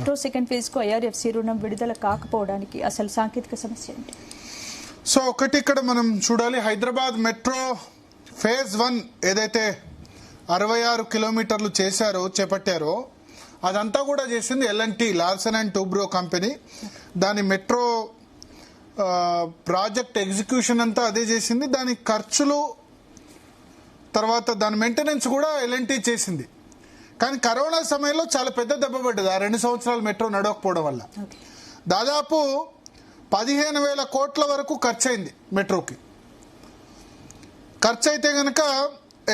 Metro second phase కు IRFC రుణం విడుదల కాకపోవడానికి అసలు సాంకేతిక సమస్య ఏంటి? సో ఒకటి ఇక్కడ మనం చూడాలి, హైదరాబాద్ మెట్రో ఫేజ్ 1 ఏదైతే 66 కిలోమీటర్లు చేపట్టారో అదంతా కూడా చేసింది L&T Larson and Toubro company. దాని మెట్రో ప్రాజెక్ట్ ఎగ్జిక్యూషన్ అంతా అదే చేసింది. దాని ఖర్చులు తర్వాత దాని మెయింటెనెన్స్ కూడా L&T చేసింది. కానీ కరోనా సమయంలో చాలా పెద్ద దెబ్బ పడ్డది ఆ 2 సంవత్సరాలు మెట్రో నడవకపోవడం వల్ల. దాదాపు 15,000 కోట్ల వరకు ఖర్చు అయింది మెట్రోకి. ఖర్చు అయితే కనుక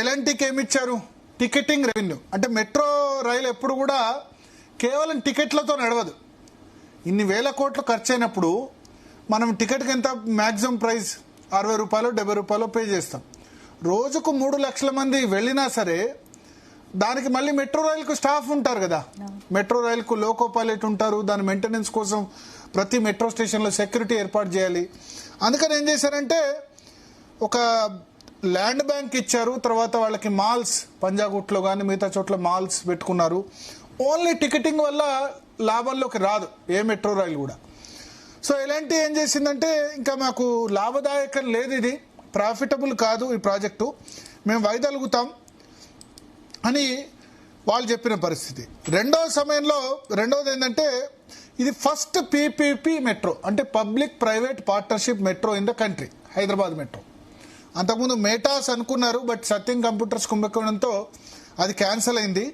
L&Tకి ఏమిచ్చారు? Ticketing revenue. అంటే మెట్రో రైలు ఎప్పుడు కూడా కేవలం టికెట్లతో నడవదు. ఇన్ని వేల కోట్లు ఖర్చు అయినప్పుడు మనం టికెట్కి ఎంత మ్యాక్సిమం ప్రైస్ 60 రూపాయలు 70 రూపాయలు పే చేస్తాం. రోజుకు 3 లక్షల మంది వెళ్ళినా సరే దానికి మళ్ళీ మెట్రో రైలుకు స్టాఫ్ ఉంటారు కదా, మెట్రో రైలుకు లోకో పైలట్ ఉంటారు. దాని మెయింటెనెన్స్ కోసం ప్రతి మెట్రో స్టేషన్లో సెక్యూరిటీ ఏర్పాటు చేయాలి. అందుకని ఏం చేశారంటే ఒక ల్యాండ్ బ్యాంక్ ఇచ్చారు. తర్వాత వాళ్ళకి మాల్స్ పంజాగుట్లో కానీ మిగతా చోట్ల మాల్స్ పెట్టుకున్నారు. ఓన్లీ టికెటింగ్ వల్ల లాభంలోకి రాదు ఏ మెట్రో రైలు కూడా. సో L&T ఏం చేసిందంటే ఇంకా మాకు లాభదాయకం లేదు, ఇది ప్రాఫిటబుల్ కాదు ఈ ప్రాజెక్టు, మేము వైదొలుగుతాం అని వాళ్ళు చెప్పిన పరిస్థితి. రెండవది ఏంటంటే ఇది ఫస్ట్ PPP మెట్రో, అంటే public private partnership metro in the country, Hyderabad metro. అంతకుముందు మేటాస్ అనుకున్నారు, బట్ సత్యం కంప్యూటర్స్ కుంభకోణంతో అది క్యాన్సిల్ అయింది.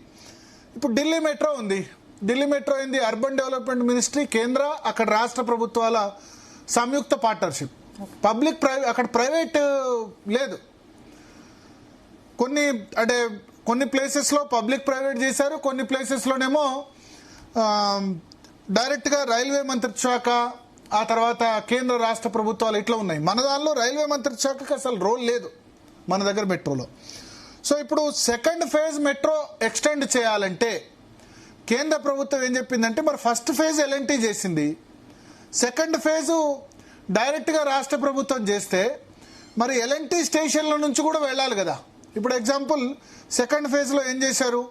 ఇప్పుడు ఢిల్లీ మెట్రో ఉంది. ఢిల్లీ మెట్రో అయింది అర్బన్ డెవలప్మెంట్ మినిస్ట్రీ, కేంద్ర, అక్కడ రాష్ట్ర ప్రభుత్వాల సంయుక్త పార్ట్నర్షిప్. పబ్లిక్ ప్రైవేట్, అక్కడ ప్రైవేట్ లేదు. కొన్ని ప్లేసెస్లో పబ్లిక్ ప్రైవేట్ చేశారు, కొన్ని ప్లేసెస్లోనేమో డైరెక్ట్గా రైల్వే మంత్రిత్వ శాఖ, ఆ తర్వాత కేంద్ర రాష్ట్ర ప్రభుత్వాలు ఇట్లా ఉన్నాయి. మన దానిలో రైల్వే మంత్రిత్వ శాఖకి అసలు రోల్ లేదు మన దగ్గర మెట్రోలో. సో ఇప్పుడు సెకండ్ ఫేజ్ మెట్రో ఎక్స్టెండ్ చేయాలంటే కేంద్ర ప్రభుత్వం ఏం చెప్పిందంటే మరి ఫస్ట్ ఫేజ్ L&T చేసింది, సెకండ్ ఫేజు డైరెక్ట్గా రాష్ట్ర ప్రభుత్వం చేస్తే మరి L&T స్టేషన్ల నుంచి కూడా వెళ్ళాలి కదా. ఇప్పుడు ఎగ్జాంపుల్ సెకండ్ ఫేజ్లో ఏం చేశారు,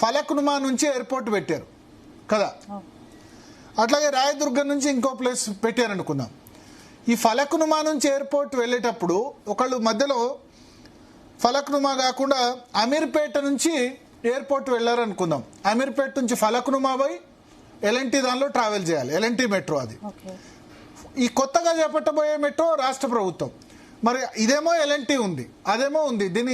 ఫలక్నుమా నుంచి ఎయిర్పోర్ట్ పెట్టారు కదా, అట్లాగే రాయదుర్గం నుంచి ఇంకో ప్లేస్ పెట్టారనుకుందాం. ఈ ఫలక్నుమా నుంచి ఎయిర్పోర్ట్ వెళ్ళేటప్పుడు ఒకళ్ళు మధ్యలో ఫలక్నుమా కాకుండా అమీర్పేట నుంచి ఎయిర్పోర్ట్ వెళ్ళారనుకుందాం. అమీర్పేట నుంచి ఫలక్నుమా పోయి L&T దానిలో ట్రావెల్ చేయాలి, L&T మెట్రో అది. ఈ కొత్తగా చేపట్టబోయే మెట్రో రాష్ట్ర ప్రభుత్వం. మరి ఇదేమో L&T ఉంది, అదేమో ఉంది. దీని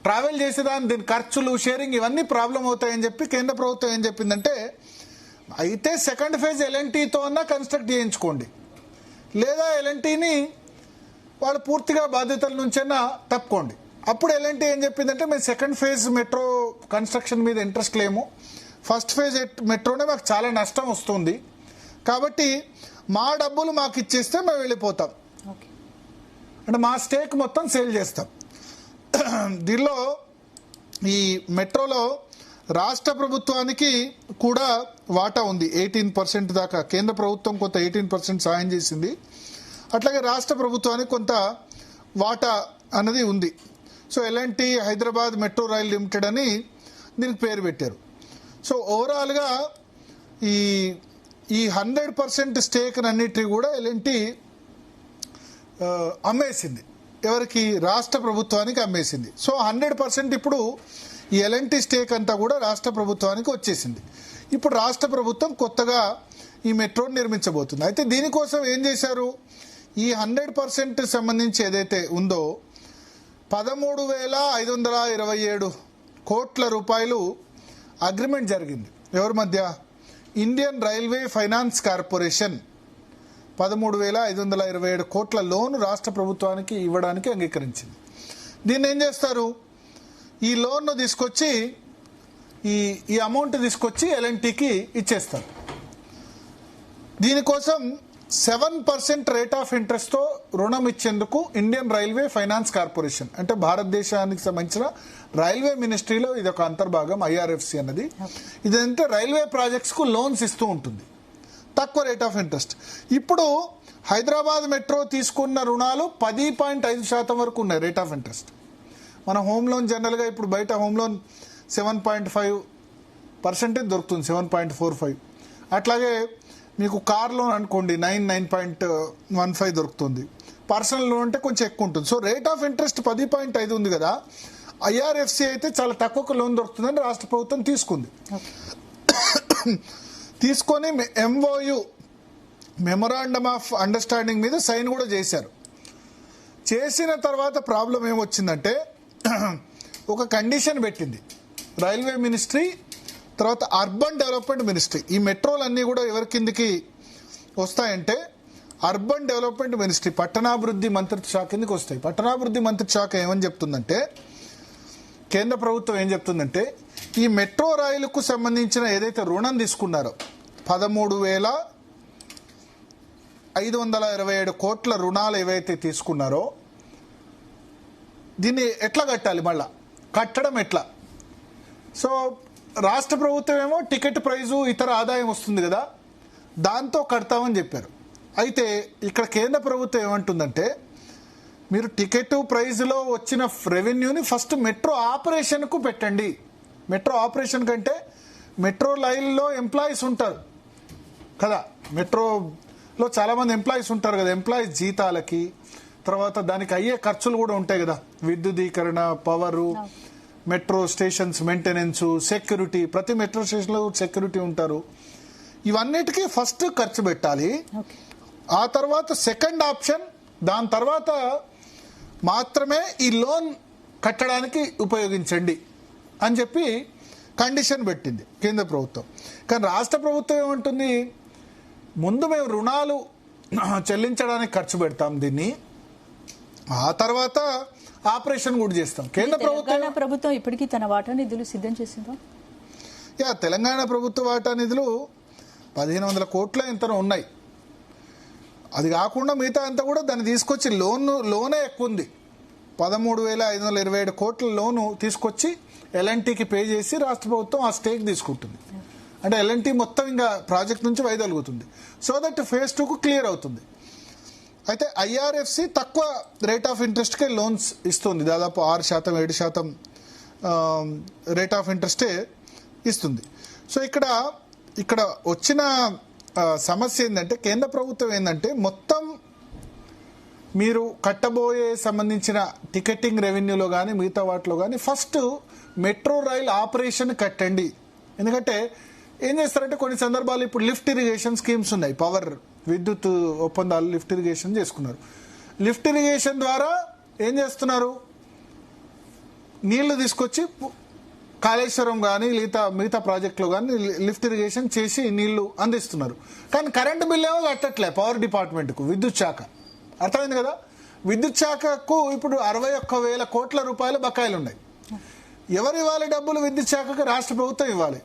ట్రావెల్ చేసేదాన్ని, దీని ఖర్చులు, షేరింగ్ ఇవన్నీ ప్రాబ్లం అవుతాయని చెప్పి కేంద్ర ప్రభుత్వం ఏం చెప్పిందంటే అయితే సెకండ్ ఫేజ్ L&Tతో అన్నా కన్స్ట్రక్ట్ చేయించుకోండి, లేదా L&Tని వాళ్ళు పూర్తిగా బాధ్యతల నుంచైనా తప్పుకోండి. అప్పుడు L&T ఏం చెప్పిందంటే మేము సెకండ్ ఫేజ్ మెట్రో కన్స్ట్రక్షన్ మీద ఇంట్రెస్ట్ లేము, ఫస్ట్ ఫేజ్ మెట్రోనే మాకు చాలా నష్టం వస్తుంది, కాబట్టి మా డబ్బులు మాకు ఇచ్చేస్తే మేము వెళ్ళిపోతాం, అంటే మా స్టేక్ మొత్తం సేల్ చేస్తాం. దీనిలో ఈ మెట్రోలో రాష్ట్ర ప్రభుత్వానికి కూడా వాటా ఉంది, 18% దాకా. కేంద్ర ప్రభుత్వం కొంత 18% సాయం చేసింది, అట్లాగే రాష్ట్ర ప్రభుత్వానికి కొంత వాటా అన్నది ఉంది. So L&T Hyderabad metro rail limited అని దీనికి పేరు పెట్టారు. సో ఓవరాల్గా ఈ 100% స్టేక్ అన్నిటి కూడా L&T అమ్మేసింది. ఎవరికి? రాష్ట్ర ప్రభుత్వానికి అమ్మేసింది. సో 100% ఇప్పుడు ఈ L&T స్టేక్ అంతా కూడా రాష్ట్ర ప్రభుత్వానికి వచ్చేసింది. ఇప్పుడు రాష్ట్ర ప్రభుత్వం కొత్తగా ఈ మెట్రోని నిర్మించబోతుంది. అయితే దీనికోసం ఏం చేశారు, ఈ 100% సంబంధించి ఏదైతే ఉందో 13,527 కోట్ల రూపాయలు అగ్రిమెంట్ జరిగింది. ఎవరి మధ్య? ఇండియన్ రైల్వే ఫైనాన్స్ కార్పొరేషన్ 13,527 కోట్ల లోను రాష్ట్ర ప్రభుత్వానికి ఇవ్వడానికి అంగీకరించింది. దీన్ని ఏం చేస్తారు, ఈ లోన్ను తీసుకొచ్చి ఈ అమౌంట్ తీసుకొచ్చి L&Tకి ఇచ్చేస్తారు. దీనికోసం 7% రేట్ ఆఫ్ ఇంట్రెస్ట్తో రుణం ఇచ్చేందుకు ఇండియన్ రైల్వే ఫైనాన్స్ కార్పొరేషన్, అంటే భారతదేశానికి సంబంధించిన రైల్వే మినిస్ట్రీలో ఇది ఒక అంతర్భాగం, IRFC అన్నది. ఇదంటే రైల్వే ప్రాజెక్ట్స్కు లోన్స్ ఇస్తూ ఉంటుంది, తక్కువ రేట్ ఆఫ్ ఇంట్రెస్ట్. ఇప్పుడు హైదరాబాద్ మెట్రో తీసుకున్న రుణాలు 10.5% వరకు ఉన్నాయి రేట్ ఆఫ్ ఇంట్రెస్ట్. మన హోమ్ లోన్ జనరల్గా ఇప్పుడు బయట హోమ్ లోన్ 7.5 పర్సెంటేజ్ దొరుకుతుంది 7.45. అట్లాగే మీకు కార్ లోన్ అనుకోండి 9.15 దొరుకుతుంది. పర్సనల్ లోన్ అంటే కొంచెం ఎక్కువ ఉంటుంది. సో రేట్ ఆఫ్ ఇంట్రెస్ట్ 10.5 ఉంది కదా, ఐఆర్ఎఫ్సి అయితే చాలా తక్కువ లోన్ దొరుకుతుందని రాష్ట్ర ప్రభుత్వం తీసుకుంది. తీసుకొని ఎంఓయు మెమొరాండమ్ ఆఫ్ అండర్స్టాండింగ్ మీద సైన్ కూడా చేశారు. చేసిన తర్వాత ప్రాబ్లం ఏమొచ్చిందంటే ఒక కండిషన్ పెట్టింది రైల్వే మినిస్ట్రీ, తర్వాత అర్బన్ డెవలప్మెంట్ మినిస్ట్రీ. ఈ మెట్రోలన్నీ కూడా ఎవరి కిందికి వస్తాయంటే అర్బన్ డెవలప్మెంట్ మినిస్ట్రీ, పట్టణాభివృద్ధి మంత్రిత్వ శాఖ కిందకి వస్తాయి. పట్టణాభివృద్ధి మంత్రిత్వ శాఖ ఏమని చెప్తుందంటే, కేంద్ర ప్రభుత్వం ఏం చెప్తుందంటే, ఈ మెట్రో రైలుకు సంబంధించిన ఏదైతే రుణం తీసుకున్నారో 13,527 కోట్ల రుణాలు ఏవైతే తీసుకున్నారో దీన్ని ఎట్లా కట్టాలి, మళ్ళా కట్టడం ఎట్లా. సో రాష్ట్ర ప్రభుత్వం ఏమో టికెట్ ప్రైజు ఇతర ఆదాయం వస్తుంది కదా, దాంతో కడతామని చెప్పారు. అయితే ఇక్కడ కేంద్ర ప్రభుత్వం ఏమంటుందంటే, మీరు టికెట్ ప్రైజ్లో వచ్చిన రెవెన్యూని ఫస్ట్ మెట్రో ఆపరేషన్కు పెట్టండి. మెట్రో ఆపరేషన్ కంటే మెట్రో రైల్లో ఎంప్లాయీస్ ఉంటారు కదా, మెట్రోలో చాలామంది ఎంప్లాయీస్ ఉంటారు కదా, ఎంప్లాయీస్ జీతాలకి, తర్వాత దానికి అయ్యే ఖర్చులు కూడా ఉంటాయి కదా, విద్యుదీకరణ, power, metro stations maintenance, security, ప్రతి మెట్రో స్టేషన్లో సెక్యూరిటీ ఉంటారు. ఇవన్నిటికీ ఫస్ట్ ఖర్చు పెట్టాలి. ఆ తర్వాత సెకండ్ ఆప్షన్, దాని తర్వాత మాత్రమే ఈ లోన్ కట్టడానికి ఉపయోగించండి అని చెప్పి కండిషన్ పెట్టింది కేంద్ర ప్రభుత్వం. కానీ రాష్ట్ర ప్రభుత్వం ఏమంటుంది, ముందు మేము రుణాలు చెల్లించడానికి ఖర్చు పెడతాం దీన్ని, ఆ తర్వాత ఆపరేషన్ కూడా చేస్తాం. కేంద్ర ప్రభుత్వం ఇప్పటికీ తన వాటా నిధులు సిద్ధం చేసిందా? తెలంగాణ ప్రభుత్వ వాటా నిధులు 1,500 కోట్ల ఎంతనో ఉన్నాయి. అది కాకుండా మిగతా అంతా కూడా దాన్ని తీసుకొచ్చి లోనే ఎక్కువ ఉంది. 13,527 కోట్ల లోను తీసుకొచ్చి ఎల్ఎన్టీకి పే చేసి రాష్ట్ర ప్రభుత్వం ఆ స్టేక్ తీసుకుంటుంది. అంటే ఎల్ఎన్టీ మొత్తం ఇంకా ప్రాజెక్ట్ నుంచి వైదొలుగుతుంది. సో దట్ ఫేజ్ 2కు క్లియర్ అవుతుంది. అయితే ఐఆర్ఎఫ్సి తక్కువ రేట్ ఆఫ్ ఇంట్రెస్ట్కే లోన్స్ ఇస్తుంది, దాదాపు 6%, 7% రేట్ ఆఫ్ ఇంట్రెస్టే ఇస్తుంది. సో ఇక్కడ వచ్చిన సమస్య ఏంటంటే, కేంద్ర ప్రభుత్వం ఏంటంటే, మొత్తం మీరు కట్టబోయే సంబంధించిన టికెటింగ్ రెవెన్యూలో కానీ మిగతా వాటిలో కానీ ఫస్ట్ మెట్రో రైల్ ఆపరేషన్ కట్టండి. ఎందుకంటే ఏం చేస్తారంటే, కొన్ని సందర్భాలు ఇప్పుడు లిఫ్ట్ ఇరిగేషన్ స్కీమ్స్ ఉన్నాయి, పవర్ విద్యుత్ ఒప్పందాలు లిఫ్ట్ ఇరిగేషన్ చేసుకున్నారు. లిఫ్ట్ ఇరిగేషన్ ద్వారా ఏం చేస్తున్నారు, నీళ్లు తీసుకొచ్చి కాళేశ్వరం కానీ మిగతా ప్రాజెక్టులో కానీ లిఫ్ట్ ఇరిగేషన్ చేసి నీళ్లు అందిస్తున్నారు. కానీ కరెంటు బిల్ ఏమో కట్టట్లే పవర్ డిపార్ట్మెంట్కు, విద్యుత్ శాఖ. అర్థమైంది కదా, విద్యుత్ శాఖకు ఇప్పుడు 61,000 కోట్ల రూపాయల బకాయిలు ఉన్నాయి. ఎవరు ఇవ్వాలి డబ్బులు? విద్యుత్ శాఖకు రాష్ట్ర ప్రభుత్వం ఇవ్వాలి.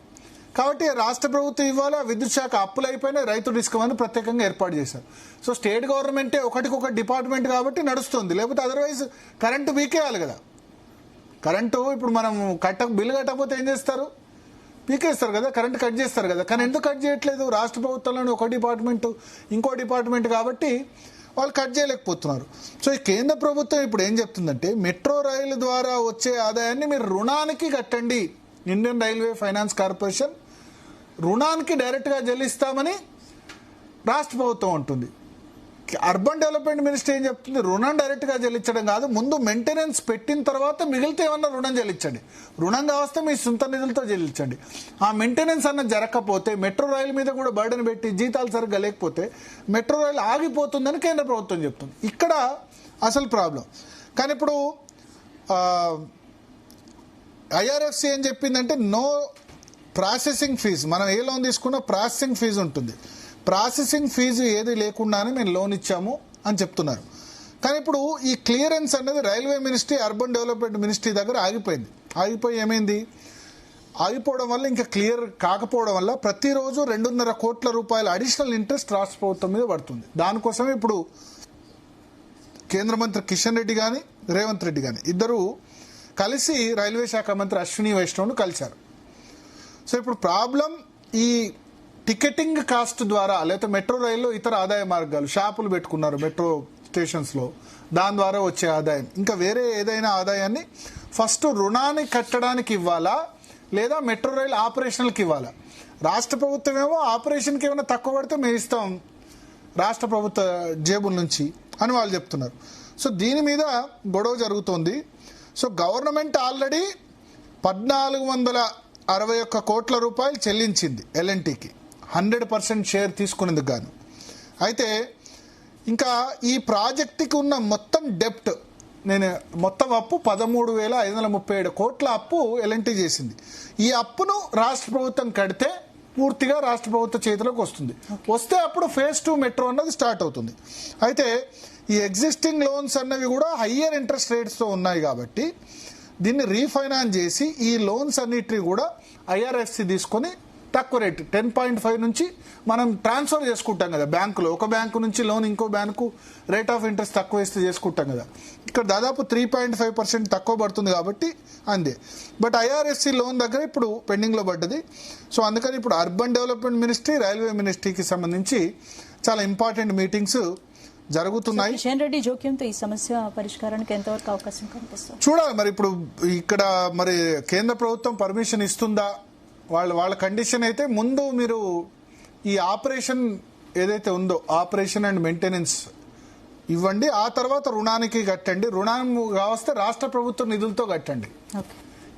కాబట్టి రాష్ట్ర ప్రభుత్వం ఇవ్వాలి. విద్యుత్ శాఖ అప్పులు అయిపోయినాయి, రైతు డిస్కమ్ అని ప్రత్యేకంగా ఏర్పాటు చేశారు. సో స్టేట్ గవర్నమెంటే ఒకటికొక డిపార్ట్మెంట్ కాబట్టి నడుస్తుంది, లేకపోతే అదర్వైజ్ కరెంటు వీకేయాలి కదా. కరెంటు ఇప్పుడు మనం బిల్లు కట్టకపోతే ఏం చేస్తారు, పీకేస్తారు కదా, కరెంటు కట్ చేస్తారు కదా. కానీ ఎందుకు కట్ చేయట్లేదు? రాష్ట్ర ప్రభుత్వంలోని ఒక డిపార్ట్మెంట్ ఇంకో డిపార్ట్మెంట్ కాబట్టి వాళ్ళు కట్ చేయలేకపోతున్నారు. సో ఈ కేంద్ర ప్రభుత్వం ఇప్పుడు ఏం చెప్తుందంటే, మెట్రో రైలు ద్వారా వచ్చే ఆదాయాన్ని మీరు రుణానికి కట్టండి. ఇండియన్ రైల్వే ఫైనాన్స్ కార్పొరేషన్ రుణానికి డైరెక్ట్గా చెల్లిస్తామని రాష్ట్ర ప్రభుత్వం ఉంటుంది. అర్బన్ డెవలప్మెంట్ మినిస్ట్రీ ఏం చెప్తుంది, రుణం డైరెక్ట్గా చెల్లించడం కాదు, ముందు మెయింటెనెన్స్ పెట్టిన తర్వాత మిగిలితే ఏమన్నా రుణం చెల్లించండి. రుణం కావస్తే మీ సొంత నిధులతో చెల్లించండి. ఆ మెయింటెనెన్స్ అన్నది జరగకపోతే, మెట్రో రైలు మీద కూడా బర్డెన్ పెట్టి జీతాలు సరిగ్గా లేకపోతే మెట్రో రైలు ఆగిపోతుందని కేంద్ర ప్రభుత్వం చెప్తుంది. ఇక్కడ అసలు ప్రాబ్లం. కానీ ఇప్పుడు ఐఆర్ఎఫ్సి ఏం చెప్పిందంటే, నో ప్రాసెసింగ్ ఫీజు, మనం ఏ లోన్ తీసుకున్నా ప్రాసెసింగ్ ఫీజు ఉంటుంది, ప్రాసెసింగ్ ఫీజు ఏది లేకుండానే మేము లోన్ ఇచ్చాము అని చెప్తున్నారు. కానీ ఇప్పుడు ఈ క్లియరెన్స్ అనేది railway ministry, urban development ministry దగ్గర ఆగిపోయింది. ఆగిపోయి ఏమైంది, ఆగిపోవడం వల్ల ఇంకా క్లియర్ కాకపోవడం వల్ల ప్రతిరోజు 2.5 కోట్ల రూపాయల అడిషనల్ ఇంట్రెస్ట్ రాష్ట్ర ప్రభుత్వం మీద పడుతుంది. దానికోసమే ఇప్పుడు కేంద్ర మంత్రి కిషన్ రెడ్డి కానీ రేవంత్ రెడ్డి కానీ ఇద్దరు కలిసి రైల్వే శాఖ మంత్రి అశ్విని వైష్ణవ్ను కలిశారు. సో ఇప్పుడు ప్రాబ్లం ఈ టికెటింగ్ కాస్ట్ ద్వారా, లేకపోతే మెట్రో రైల్లో ఇతర ఆదాయ మార్గాలు, షాపులు పెట్టుకున్నారు మెట్రో స్టేషన్స్లో, దాని ద్వారా వచ్చే ఆదాయం, ఇంకా వేరే ఏదైనా ఆదాయాన్ని ఫస్ట్ రుణాన్ని కట్టడానికి ఇవ్వాలా, లేదా మెట్రో రైలు ఆపరేషనల్కి ఇవ్వాలా. రాష్ట్ర ప్రభుత్వం ఏమో ఆపరేషన్కి ఏమైనా తక్కువ పడితే మేము ఇస్తాం రాష్ట్ర ప్రభుత్వ జేబుల నుంచి అని వాళ్ళు చెప్తున్నారు. సో దీని మీద గొడవ జరుగుతోంది. సో గవర్నమెంట్ ఆల్రెడీ 1461 కోట్ల రూపాయలు చెల్లించింది ఎల్ఎన్టీకి 100% షేర్ తీసుకునేందుకు గాను. అయితే ఇంకా ఈ ప్రాజెక్టుకి ఉన్న మొత్తం డెప్ట్ మొత్తం అప్పు 13,537 కోట్ల అప్పు ఎల్ఎన్టీ చేసింది. ఈ అప్పును రాష్ట్ర ప్రభుత్వం కడితే పూర్తిగా రాష్ట్ర ప్రభుత్వ చేతిలోకి వస్తే అప్పుడు ఫేజ్ 2 మెట్రో అన్నది స్టార్ట్ అవుతుంది. అయితే ఈ ఎగ్జిస్టింగ్ లోన్స్ అన్నవి కూడా హయ్యర్ ఇంట్రెస్ట్ రేట్స్తో ఉన్నాయి కాబట్టి దీన్ని రీఫైనాన్స్ చేసి ఈ లోన్స్ అన్నిటిని కూడా ఐఆర్ఎఫ్సి తీసుకొని తక్కువ రేట్ 10.5 నుంచి మనం ట్రాన్స్ఫర్ చేసుకుంటాం కదా బ్యాంకులో. ఒక బ్యాంకు నుంచి లోన్ ఇంకో బ్యాంకు రేట్ ఆఫ్ ఇంట్రెస్ట్ తక్కువ ఇస్తే చేసుకుంటాం కదా. ఇక్కడ దాదాపు 3.5% తక్కువ పడుతుంది కాబట్టి అందే. బట్ ఐఆర్ఎఫ్సి లోన్ దగ్గర ఇప్పుడు పెండింగ్లో పడ్డది. సో అందుకని ఇప్పుడు అర్బన్ డెవలప్మెంట్ మినిస్ట్రీ, రైల్వే మినిస్ట్రీకి సంబంధించి చాలా ఇంపార్టెంట్ మీటింగ్స్ జరుగుతున్నాయి. కిషన్ రెడ్డి జోక్యంతో ఈ సమస్య పరిష్కారానికి ఎంతవరకు అవకాశం కనిపిస్తుంది చూడాలి. మరి ఇప్పుడు ఇక్కడ మరి కేంద్ర ప్రభుత్వం పర్మిషన్ ఇస్తుందా? వాళ్ళ కండిషన్ అయితే ముందు మీరు ఈ ఆపరేషన్ ఏదైతే ఉందో ఆపరేషన్ అండ్ మెయింటెనెన్స్ ఇవ్వండి, ఆ తర్వాత రుణానికి కట్టండి. రుణం కావస్తే రాష్ట్ర ప్రభుత్వ నిధులతో కట్టండి.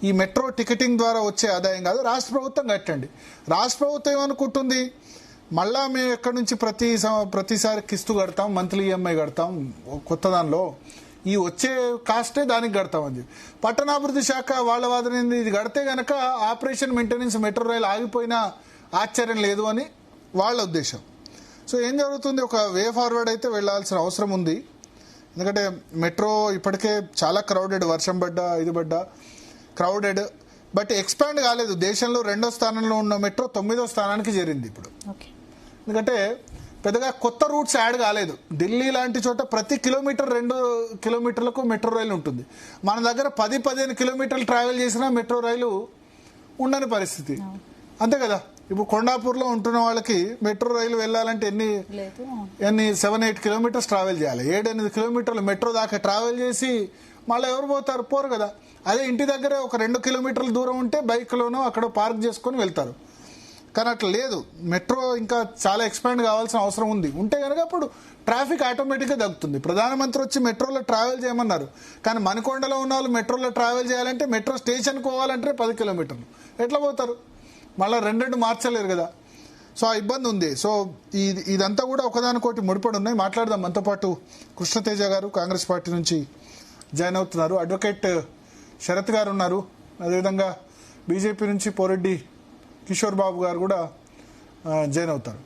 ఈ మెట్రో టికెటింగ్ ద్వారా వచ్చే ఆదాయం కాదు, రాష్ట్ర ప్రభుత్వం కట్టండి. రాష్ట్ర ప్రభుత్వం ఏమనుకుంటుంది, మళ్ళా మేము ఎక్కడి నుంచి ప్రతిసారి కిస్తు కడతాం, మంత్లీ ఈఎంఐ కడతాం, కొత్త దానిలో ఈ వచ్చే కాస్టే దానికి కడతామని. పట్టణాభివృద్ధి శాఖ వాళ్ళ వాదన ఏంది, ఇది కడితే గనక ఆపరేషన్ మెయింటెనెన్స్ మెట్రో రైలు ఆగిపోయినా ఆశ్చర్యం లేదు అని వాళ్ళ ఉద్దేశం. సో ఏం జరుగుతుంది, ఒక వే ఫార్వర్డ్ అయితే వెళ్లాల్సిన అవసరం ఉంది. ఎందుకంటే మెట్రో ఇప్పటికే చాలా క్రౌడెడ్, వర్షం పడ్డా ఇది పడ్డా క్రౌడెడ్, బట్ ఎక్స్పాండ్ కాలేదు. దేశంలో 2వ స్థానంలో ఉన్న మెట్రో 9వ స్థానానికి చేరింది ఇప్పుడు. ఎందుకంటే పెద్దగా కొత్త రూట్స్ యాడ్ కాలేదు. ఢిల్లీ లాంటి చోట ప్రతి కిలోమీటర్ 2 కిలోమీటర్లకు మెట్రో రైలు ఉంటుంది. మన దగ్గర 10-15 కిలోమీటర్లు ట్రావెల్ చేసినా మెట్రో రైలు ఉండని పరిస్థితి, అంతే కదా. ఇప్పుడు కొండాపూర్లో ఉంటున్న వాళ్ళకి మెట్రో రైలు వెళ్ళాలంటే ఎన్ని 7-8 కిలోమీటర్స్ ట్రావెల్ చేయాలి. 7-8 కిలోమీటర్లు మెట్రో దాకా ట్రావెల్ చేసి మళ్ళీ ఎవరు పోతారు? పోరు కదా. అదే ఇంటి దగ్గరే ఒక 2 కిలోమీటర్ల దూరం ఉంటే బైక్లోనో అక్కడ పార్క్ చేసుకొని వెళ్తారు. కానీ అట్లా లేదు. మెట్రో ఇంకా చాలా ఎక్స్పాండ్ కావాల్సిన అవసరం ఉంది. ఉంటే కనుక అప్పుడు ట్రాఫిక్ ఆటోమేటిక్గా తగ్గుతుంది. ప్రధానమంత్రి వచ్చి మెట్రోలో ట్రావెల్ చేయమన్నారు, కానీ మణికొండలో ఉన్న వాళ్ళు మెట్రోలో ట్రావెల్ చేయాలంటే మెట్రో స్టేషన్కి పోవాలంటే 10 కిలోమీటర్లు ఎట్లా పోతారు? మళ్ళీ 2 మార్చలేరు కదా. సో ఆ ఇబ్బంది ఉంది. సో ఇదంతా కూడా ఒకదానికోటి ముడిపడి ఉన్నాయి. మాట్లాడదాం. మనతో పాటు కృష్ణతేజ గారు కాంగ్రెస్ పార్టీ నుంచి జాయిన్ అవుతున్నారు, అడ్వకేట్ శరత్ గారు ఉన్నారు, అదేవిధంగా బీజేపీ నుంచి పోరెడ్డి కిషోర్ బాబు గారు కూడా జాయిన్ అవుతారు.